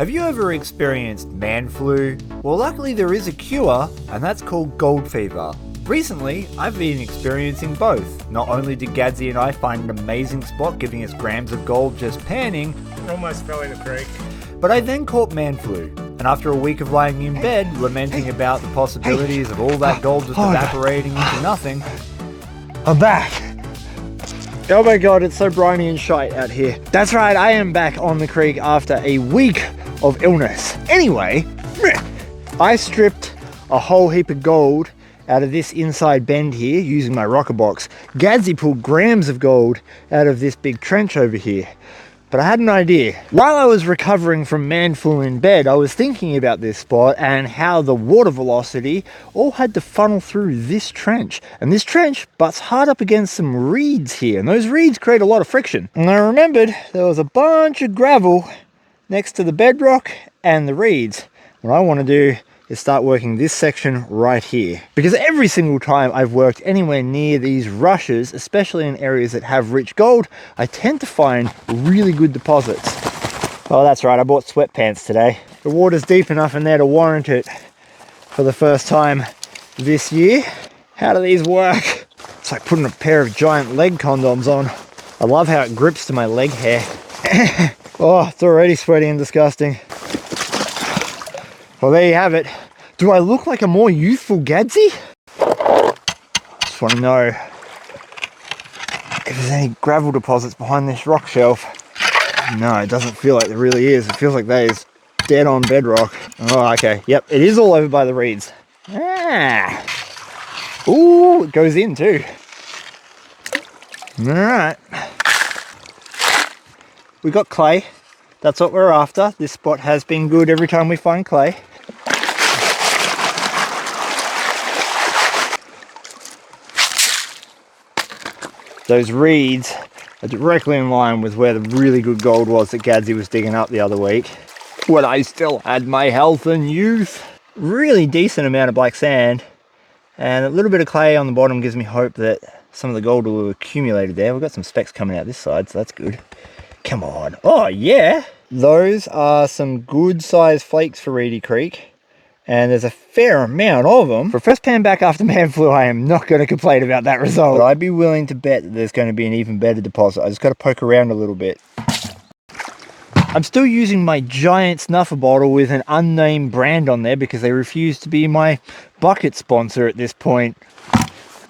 Have you ever experienced man flu? Well, luckily there is a cure, and that's called gold fever. Recently, I've been experiencing both. Not only did Gadsy and I find an amazing spot giving us grams of gold just panning, Almost fell in a creek. but I then caught man flu. And after a week of lying in bed, lamenting about the possibilities of all that gold just evaporating into nothing, I'm back. Oh my god, it's so briny and shite out here. That's right, I am back on the creek after a week of illness. Anyway, I stripped a whole heap of gold out of this inside bend here using my rocker box. Gadsy pulled grams of gold out of this big trench over here. But I had an idea. While I was recovering from man flu in bed, I was thinking about this spot and how the water velocity all had to funnel through this trench. And this trench butts hard up against some reeds here, and those reeds create a lot of friction. And I remembered there was a bunch of gravel next to the bedrock and the reeds. What I want to do is start working this section right here. Because every single time I've worked anywhere near these rushes, especially in areas that have rich gold, I tend to find really good deposits. Oh, that's right, I bought sweatpants today. The water's deep enough in there to warrant it for the first time this year. How do these work? It's like putting a pair of giant leg condoms on. I love how it grips to my leg hair. Oh, it's already sweaty and disgusting. Well, there you have it. Do I look like a more youthful Gadsy? Just want to know if there's any gravel deposits behind this rock shelf. No, it doesn't feel like there really is. It feels like that is dead on bedrock. Oh, okay. Yep, it is all over by the reeds. Ah. Ooh, it goes in too. All right. We got clay. That's what we're after. This spot has been good every time we find clay. Those reeds are directly in line with where the really good gold was that Gadsy was digging up the other week, when I still had my health and youth. Really decent amount of black sand, and a little bit of clay on the bottom gives me hope that some of the gold will have accumulated there. We've got some specks coming out this side, so that's good. Come on. Oh, yeah. Those are some good sized flakes for Reedy Creek, and there's a fair amount of them. For first pan back after man flu, I am not going to complain about that result. But I'd be willing to bet that there's going to be an even better deposit. I just got to poke around a little bit. I'm still using my giant snuffer bottle with an unnamed brand on there because they refuse to be my bucket sponsor at this point.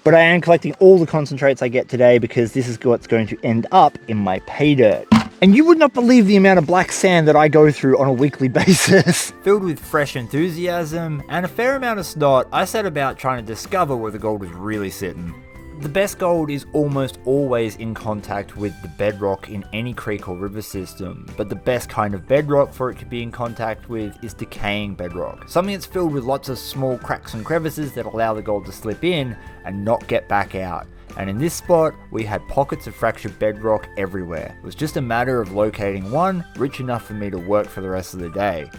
But I am collecting all the concentrates I get today because this is what's going to end up in my pay dirt. And you would not believe the amount of black sand that I go through on a weekly basis. filled with fresh enthusiasm and a fair amount of snot, I set about trying to discover where the gold was really sitting. The best gold is almost always in contact with the bedrock in any creek or river system, but the best kind of bedrock for it to be in contact with is decaying bedrock. Something that's filled with lots of small cracks and crevices that allow the gold to slip in and not get back out. And in this spot, we had pockets of fractured bedrock everywhere. It was just a matter of locating one rich enough for me to work for the rest of the day.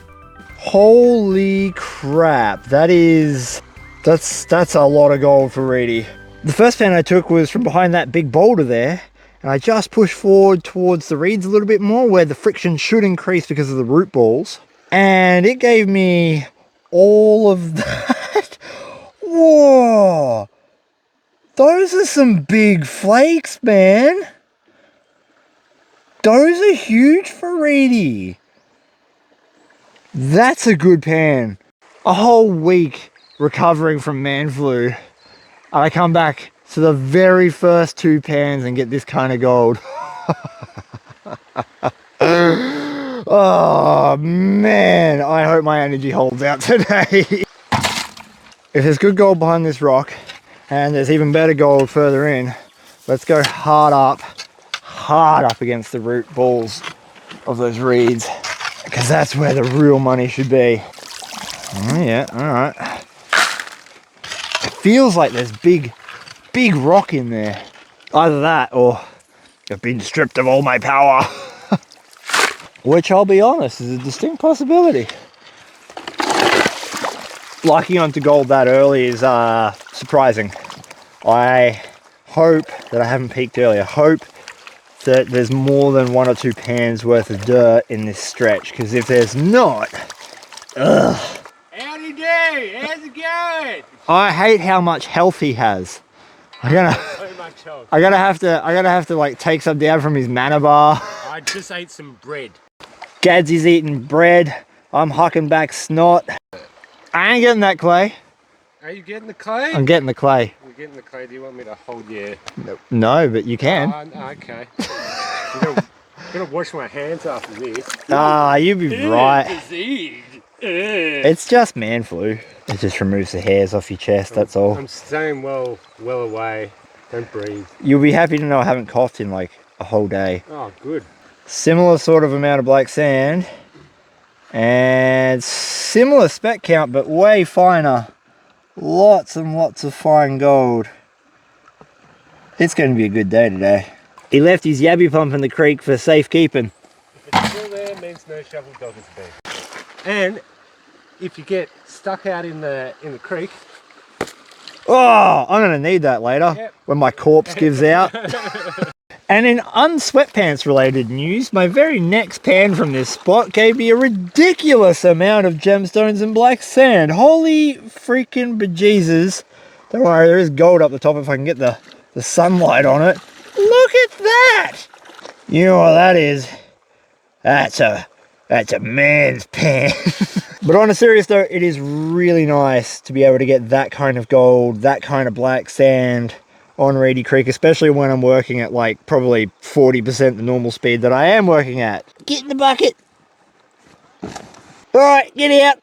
Holy crap, that's a lot of gold for Reedy. The first pan I took was from behind that big boulder there, and I just pushed forward towards the reeds a little bit more where the friction should increase because of the root balls, and it gave me all of that. Whoa! Those are some big flakes, man. Those are huge for Reedy. That's a good pan. A whole week recovering from man flu, and I come back to the very first two pans and get this kind of gold. Oh man, I hope my energy holds out today. If there's good gold behind this rock, and there's even better gold further in, let's go hard up against the root balls of those reeds, because that's where the real money should be. Oh yeah, all right. It feels like there's big rock in there. Either that or I've been stripped of all my power. Which, I'll be honest, is a distinct possibility. Locking onto gold that early is surprising. I hope that I haven't peaked earlier. Hope that there's more than 1 or 2 pans worth of dirt in this stretch, because if there's not, ugh. Howdy do, how's it going? I hate how much health he has. I'm gonna have to like take some down from his mana bar. I just ate some bread. Gadsy's eating bread. I'm hucking back snot. I ain't getting that clay. Are you getting the clay? I'm getting the clay. You're getting the clay. Do you want me to hold you? No, but you can. Okay. I'm gonna wash my hands after this. Ah, you be right. Disease. It's just man flu. It just removes the hairs off your chest, that's all. I'm staying well away. Don't breathe. You'll be happy to know I haven't coughed in like a whole day. Oh, good. Similar sort of amount of black sand. And similar spec count, but way finer. Lots and lots of fine gold. It's going to be a good day today. He left his yabby pump in the creek for safekeeping. If it's still there, it means no shovel dog is there. And if you get stuck out in the creek. Oh, I'm going to need that later. Yep. When my corpse gives out. And in unsweatpants related news, my very next pan from this spot gave me a ridiculous amount of gemstones and black sand. Holy freaking bejesus. Don't worry, there is gold up the top if I can get the sunlight on it. Look at that! You know what that is? That's a man's pan. But on a serious note, it is really nice to be able to get that kind of gold, that kind of black sand on Reedy Creek, especially when I'm working at like probably 40% the normal speed that I am working at. Get in the bucket. All right, get out.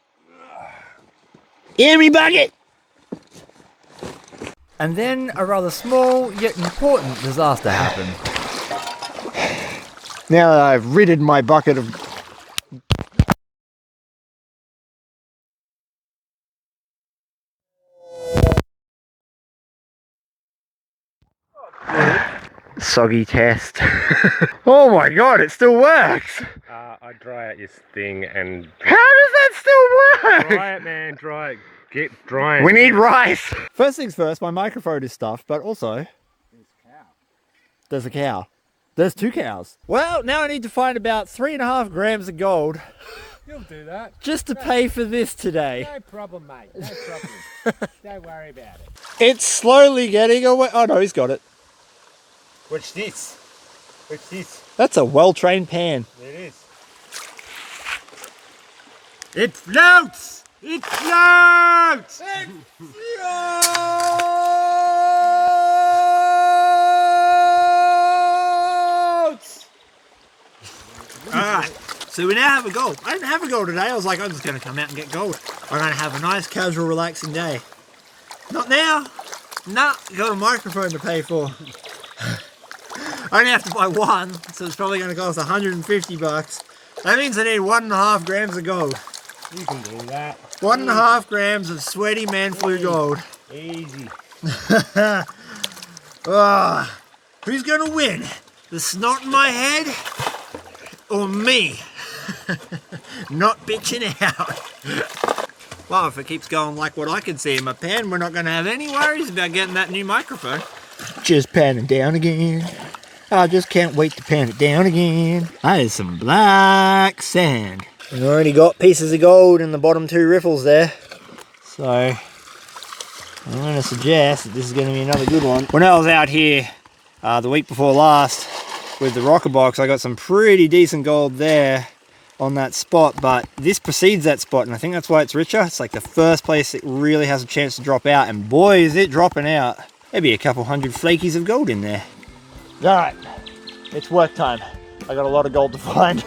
Every bucket. And then a rather small yet important disaster happened. Now that I've ridded my bucket of soggy test. Oh my god, it still works. I dry out this thing and... How does that still work? Dry it, man, dry it. Get drying. We need rice. First things first, my microphone is stuffed, but also... There's a cow. There's 2 cows. Well, now I need to find about 3.5 grams of gold. You'll do that. Just to pay for this today. No problem, mate. No problem. Don't worry about it. It's slowly getting away. Oh no, he's got it. What's this? What's this? That's a well-trained pan. It is. It floats! It floats! It floats! Alright, so we now have a gold. I didn't have a gold today. I was like, I'm just going to come out and get gold. I'm going to have a nice, casual, relaxing day. Not now. Nah, got a microphone to pay for. I only have to buy one, so it's probably going to cost 150 bucks. That means I need 1.5 grams of gold. You can do that. 1.5 grams of sweaty man flu gold. Easy. Oh, who's going to win? The snot in my head or me? Not bitching out. Well, if it keeps going like what I can see in my pan, we're not going to have any worries about getting that new microphone. Just panning down again. I just can't wait to pan it down again. That is some black sand. We've already got pieces of gold in the bottom 2 riffles there. So, I'm going to suggest that this is going to be another good one. When I was out here the week before last with the rocker box, I got some pretty decent gold there on that spot, but this precedes that spot, and I think that's why it's richer. It's like the first place it really has a chance to drop out, and boy is it dropping out. There'd be a couple hundred flakies of gold in there. Alright, it's work time. I got a lot of gold to find.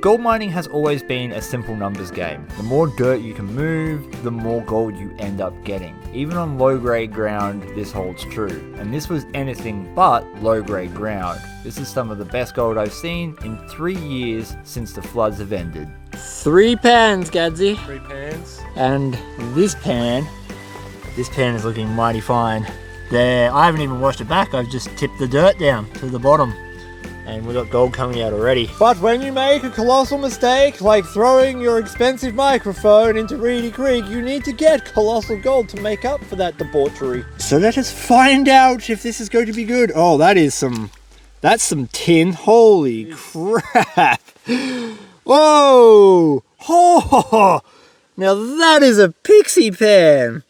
Gold mining has always been a simple numbers game. The more dirt you can move, the more gold you end up getting. Even on low grade ground, this holds true. And this was anything but low grade ground. This is some of the best gold I've seen in 3 years since the floods have ended. 3 pans, Gadsy. 3 pans. And this pan is looking mighty fine. There, I haven't even washed it back, I've just tipped the dirt down to the bottom. And we've got gold coming out already. But when you make a colossal mistake, like throwing your expensive microphone into Reedy Creek, you need to get colossal gold to make up for that debauchery. So let us find out if this is going to be good. Oh, that is some That's some tin. Holy crap. Whoa. Oh, now that is a pixie pan.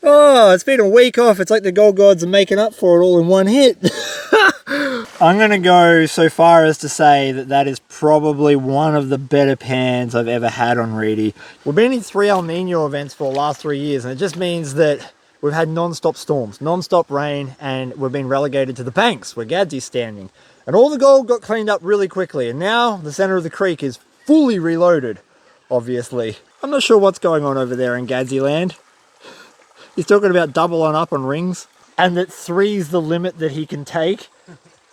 Oh, it's been a week off. It's like the gold gods are making up for it all in one hit. I'm going to go so far as to say that that is probably one of the better pans I've ever had on Reedy. We've been in 3 El Nino events for the last 3 years, and it just means that we've had non-stop storms, non-stop rain, and we've been relegated to the banks where Gadsy's standing. And all the gold got cleaned up really quickly, and now the center of the creek is fully reloaded, obviously. I'm not sure what's going on over there in Gadsy land. He's talking about doubling up on rings, and that 3's the limit that he can take.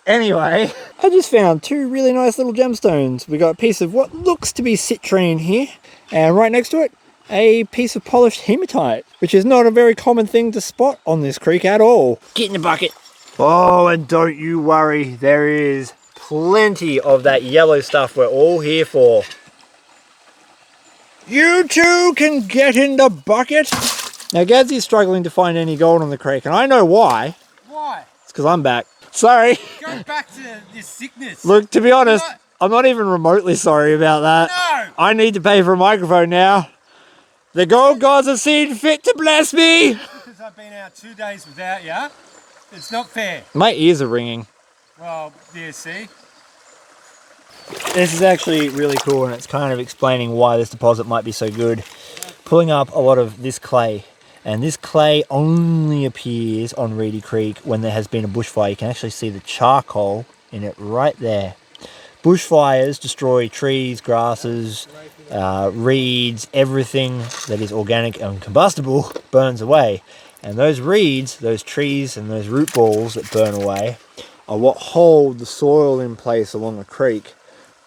Anyway, I just found 2 really nice little gemstones. We got a piece of what looks to be citrine here, and right next to it, a piece of polished hematite, which is not a very common thing to spot on this creek at all. Get in the bucket. Oh, and don't you worry, there is plenty of that yellow stuff we're all here for. You two can get in the bucket. Now, Gadsy's struggling to find any gold on the creek, and I know why. Why? It's because I'm back. Sorry. Go back to this sickness. Look, to be honest, I'm not even remotely sorry about that. No! I need to pay for a microphone now. The gold gods have seen fit to bless me. Because I've been out 2 days without you. It's not fair. My ears are ringing. Well, yeah, see? This is actually really cool, and it's kind of explaining why this deposit might be so good. Pulling up a lot of this clay. And this clay only appears on Reedy Creek when there has been a bushfire. You can actually see the charcoal in it right there. Bushfires destroy trees, grasses, reeds, everything that is organic and combustible burns away. And those reeds, those trees and those root balls that burn away are what hold the soil in place along the creek.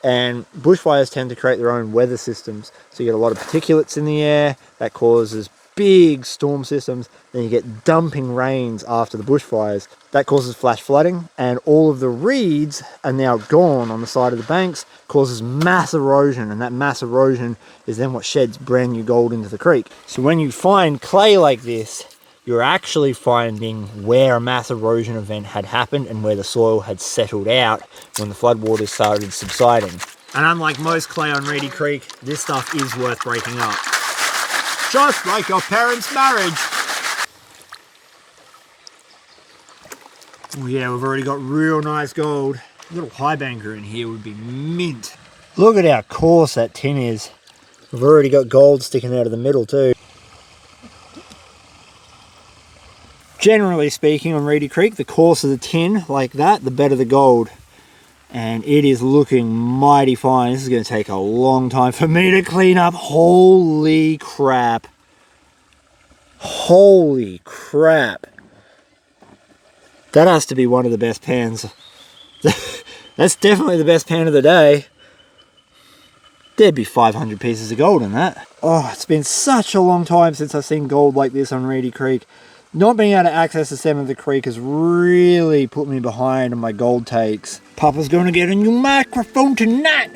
And bushfires tend to create their own weather systems. So you get a lot of particulates in the air that causes big storm systems, then you get dumping rains after the bushfires. That causes flash flooding, and all of the reeds are now gone on the side of the banks, causes mass erosion, and that mass erosion is then what sheds brand new gold into the creek. So when you find clay like this, you're actually finding where a mass erosion event had happened and where the soil had settled out when the floodwaters started subsiding. And unlike most clay on Reedy Creek, this stuff is worth breaking up. Just like your parents' marriage. Oh yeah, we've already got real nice gold. A little high banker in here would be mint. Look at how coarse that tin is. We've already got gold sticking out of the middle too. Generally speaking, on Reedy Creek, the coarser the tin like that, the better the gold. And it is looking mighty fine. This is going to take a long time for me to clean up. Holy crap. Holy crap. That has to be one of the best pans. That's definitely the best pan of the day. There'd be 500 pieces of gold in that. Oh, it's been such a long time since I've seen gold like this on Reedy Creek. Not being able to access the center of the creek has really put me behind on my gold takes. Papa's going to get a new microphone tonight.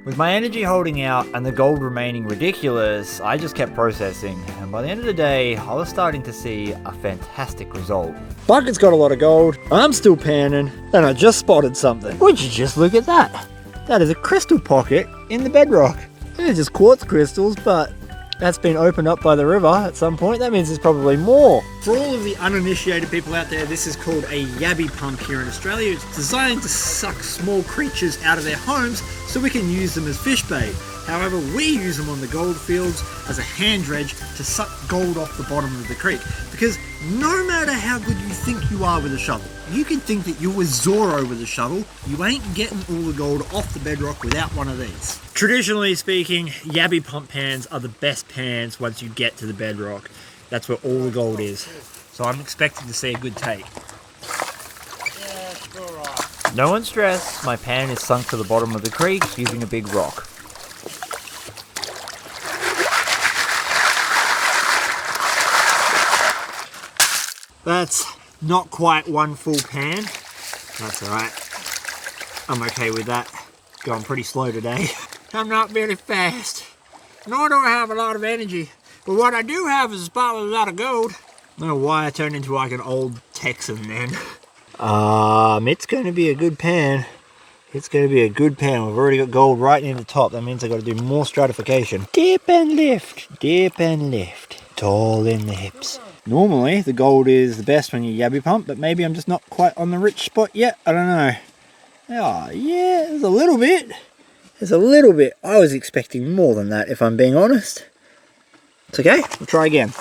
With my energy holding out and the gold remaining ridiculous, I just kept processing, and by the end of the day, I was starting to see a fantastic result. Bucket's got a lot of gold, I'm still panning, and I just spotted something. Would you just look at that? That is a crystal pocket in the bedrock. They're just quartz crystals, but that's been opened up by the river at some point. That means there's probably more. For all of the uninitiated people out there, this is called a yabby pump here in Australia. It's designed to suck small creatures out of their homes so we can use them as fish bait. However, we use them on the gold fields as a hand dredge to suck gold off the bottom of the creek. Because no matter how good you think you are with a shovel, you can think that you're with Zorro with a shovel, you ain't getting all the gold off the bedrock without one of these. Traditionally speaking, yabby pump pans are the best pans once you get to the bedrock. That's where all the gold is. So I'm expecting to see a good take. No one stress, my pan is sunk to the bottom of the creek using a big rock. That's not quite one full pan. That's alright. I'm okay with that. Going pretty slow today. I'm not very fast. Nor do I have a lot of energy. But what I do have is a spot with a lot of gold. I don't know why I turned into like an old Texan then. It's going to be a good pan. It's going to be a good pan. We've already got gold right near the top. That means I've got to do more stratification. Dip and lift, dip and lift. Tall in the hips. Normally, the gold is the best when you yabby pump, but maybe I'm just not quite on the rich spot yet. I don't know. Oh, yeah, there's a little bit. There's a little bit. I was expecting more than that, if I'm being honest. It's okay. We'll try again.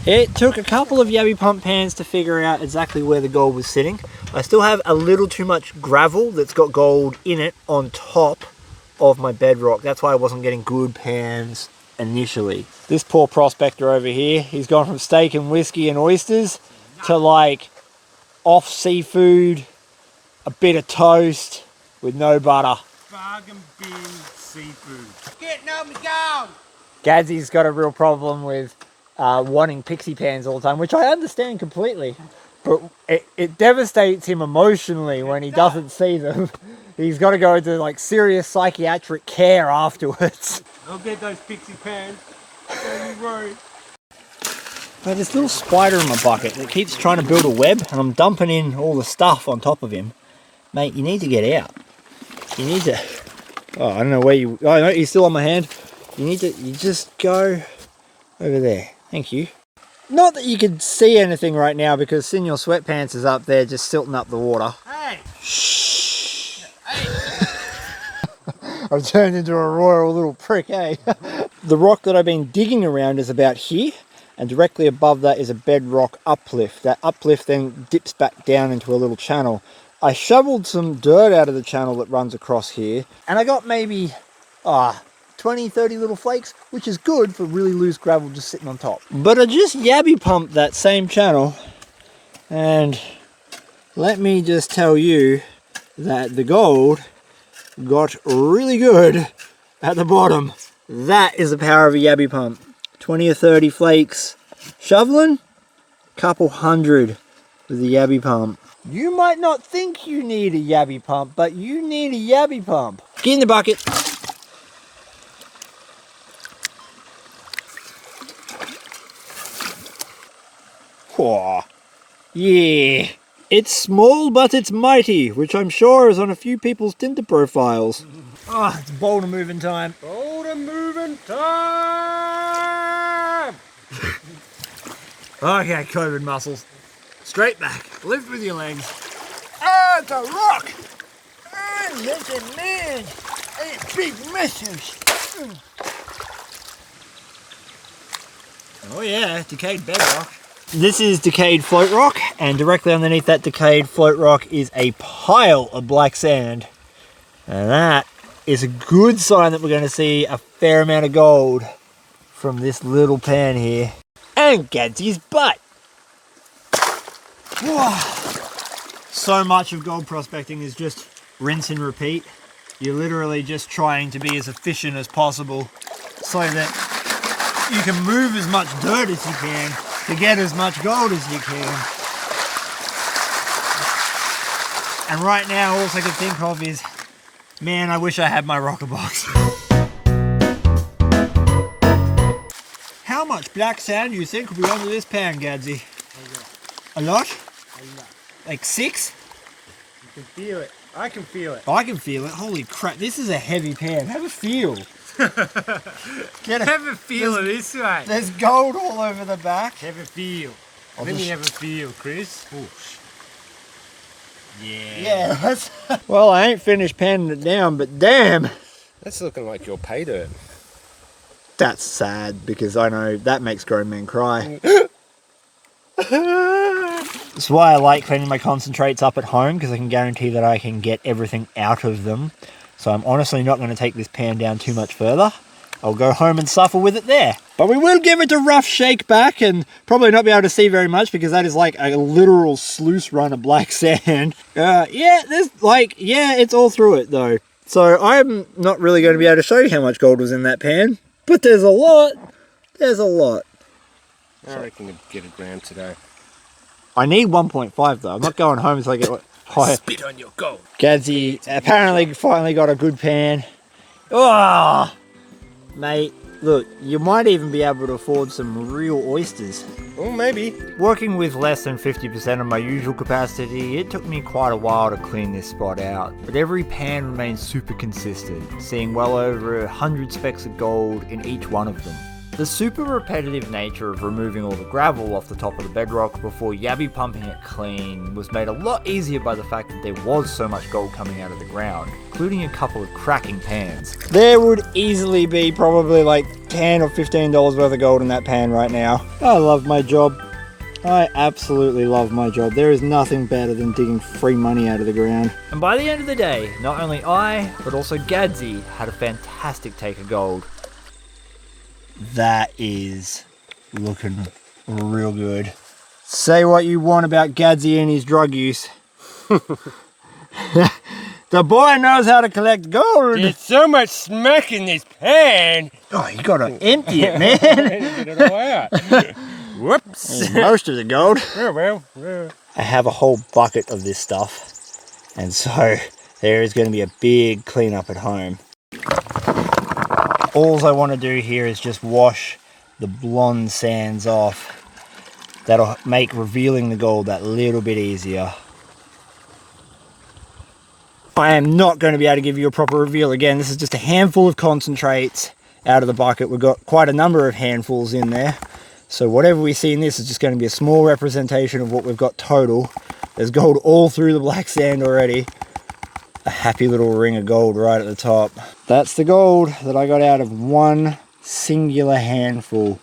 It took a couple of yabby pump pans to figure out exactly where the gold was sitting. I still have a little too much gravel that's got gold in it on top of my bedrock. That's why I wasn't getting good pans initially. This poor prospector over here, he's gone from steak and whiskey and oysters to like off seafood, a bit of toast with no butter. Bargain bin seafood. Getting on me gold! Gadsy's got a real problem with wanting pixie pans all the time, which I understand completely, but it devastates him emotionally when he doesn't see them. He's got to go into like serious psychiatric care afterwards. I'll get those pixie pans. Don't you worry. But this little spider in my bucket that keeps trying to build a web, and I'm dumping in all the stuff on top of him. Mate, you need to get out. You need to... Oh, I don't know where you... Oh, no, he's still on my hand. You just go over there. Thank you. Not that you can see anything right now because Senor Sweatpants is up there just silting up the water. Hey! Shh! Hey. I've turned into a royal little prick, eh? The rock that I've been digging around is about here, and directly above that is a bedrock uplift. That uplift then dips back down into a little channel. I shoveled some dirt out of the channel that runs across here, and I got maybe 20, 30 little flakes, which is good for really loose gravel just sitting on top. But I just yabby pumped that same channel, and let me just tell you that the gold got really good at the bottom. That is the power of a yabby pump. 20 or 30 flakes shoveling, couple hundred with the yabby pump. You might not think you need a yabby pump, but you need a yabby pump. Get in the bucket. Oh, yeah. It's small, but it's mighty, which I'm sure is on a few people's Tinder profiles. Oh, it's boulder moving time. Boulder moving time! Okay, COVID muscles. Straight back. Lift with your legs. Ah, it's a rock! Ah, listen, man! Hey, big message! Oh yeah, decayed bedrock. This is decayed float rock, and directly underneath that decayed float rock is a pile of black sand. And that is a good sign that we're going to see a fair amount of gold from this little pan here. And Gadsy's butt! Whoa. So much of gold prospecting is just rinse and repeat. You're literally just trying to be as efficient as possible so that you can move as much dirt as you can to get as much gold as you can. And right now, all I can think of is, man, I wish I had my rocker box. How much black sand do you think will be under this pan, Gadsy? A lot? A lot. Like 6? You can feel it. I can feel it. I can feel it. Holy crap, this is a heavy pan. Have a feel. Have a feel of this way. There's gold all over the back. Have a feel. Let me have a feel, Chris. Yeah. Well, I ain't finished panning it down, but damn. That's looking like your pay dirt. That's sad because I know that makes grown men cry. That's why I like cleaning my concentrates up at home, because I can guarantee that I can get everything out of them. So I'm honestly not going to take this pan down too much further. I'll go home and suffer with it there. But we will give it a rough shake back and probably not be able to see very much because that is like a literal sluice run of black sand. It's all through it though. So I'm not really going to be able to show you how much gold was in that pan, but there's a lot. There's a lot. I reckon you'd get a gram today. I need 1.5 though. I'm not going home until I get Spit on your gold. Gadsy apparently finally got a good pan. Oh, mate, look, you might even be able to afford some real oysters. Oh, maybe. Working with less than 50% of my usual capacity, it took me quite a while to clean this spot out, but every pan remains super consistent, seeing well over 100 specks of gold in each one of them. The super repetitive nature of removing all the gravel off the top of the bedrock before yabby pumping it clean was made a lot easier by the fact that there was so much gold coming out of the ground, including a couple of cracking pans. There would easily be probably like $10 or $15 worth of gold in that pan right now. I love my job. I absolutely love my job. There is nothing better than digging free money out of the ground. And by the end of the day, not only I, but also Gadsy had a fantastic take of gold. That is looking real good. Say what you want about Gadsy and his drug use. The boy knows how to collect gold. There's so much smack in this pan. Oh, you gotta empty it, man. Get it all out. Whoops. There's most of the gold. Oh, well, yeah. I have a whole bucket of this stuff, and so there is going to be a big cleanup at home. All I want to do here is just wash the blonde sands off. That'll make revealing the gold that little bit easier. I am not going to be able to give you a proper reveal. Again, this is just a handful of concentrates out of the bucket. We've got quite a number of handfuls in there. So whatever we see in this is just going to be a small representation of what we've got total. There's gold all through the black sand already. A happy little ring of gold right at the top. That's the gold that I got out of one singular handful.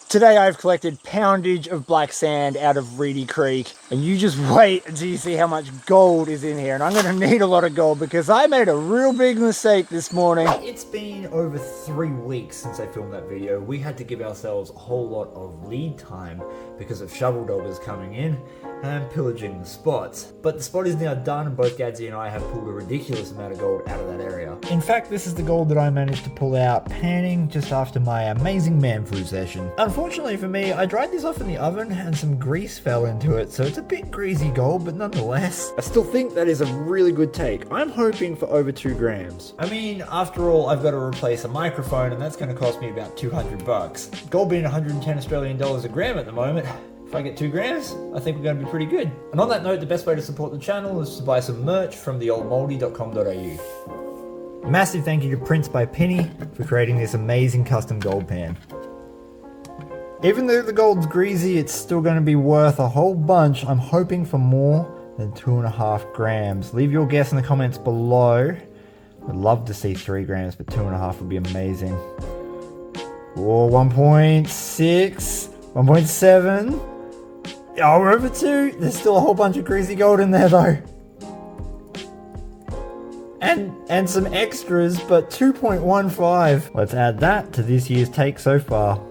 Today I've collected poundage of black sand out of Reedy Creek, and you just wait until you see how much gold is in here. And I'm going to need a lot of gold because I made a real big mistake this morning. It's been over 3 weeks since I filmed that video. We had to give ourselves a whole lot of lead time because of shovel doggers coming in and pillaging the spots. But the spot is now done, and both Gadsy and I have pulled a ridiculous amount of gold out of that area. In fact, this is the gold that I managed to pull out panning just after my amazing man flu session. Unfortunately for me, I dried this off in the oven and some grease fell into it, so it's a bit greasy gold, but nonetheless, I still think that is a really good take. I'm hoping for over 2 grams. I mean, after all, I've got to replace a microphone, and that's going to cost me about 200 bucks. Gold being 110 Australian dollars a gram at the moment. If I get 2 grams, I think we're going to be pretty good. And on that note, the best way to support the channel is to buy some merch from theoldmoldy.com.au. Massive thank you to Prince by Penny for creating this amazing custom gold pan. Even though the gold's greasy, it's still going to be worth a whole bunch. I'm hoping for more than 2.5 grams. Leave your guess in the comments below. I'd love to see 3 grams, but 2.5 would be amazing. Or 1.6, 1.7. Oh, we're over 2. There's still a whole bunch of greasy gold in there though. And some extras, but 2.15. Let's add that to this year's take so far.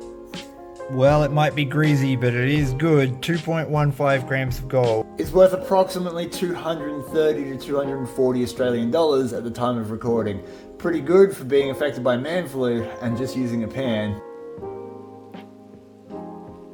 Well, it might be greasy, but it is good. 2.15 grams of gold. It's worth approximately 230 to 240 Australian dollars at the time of recording. Pretty good for being affected by man flu and just using a pan.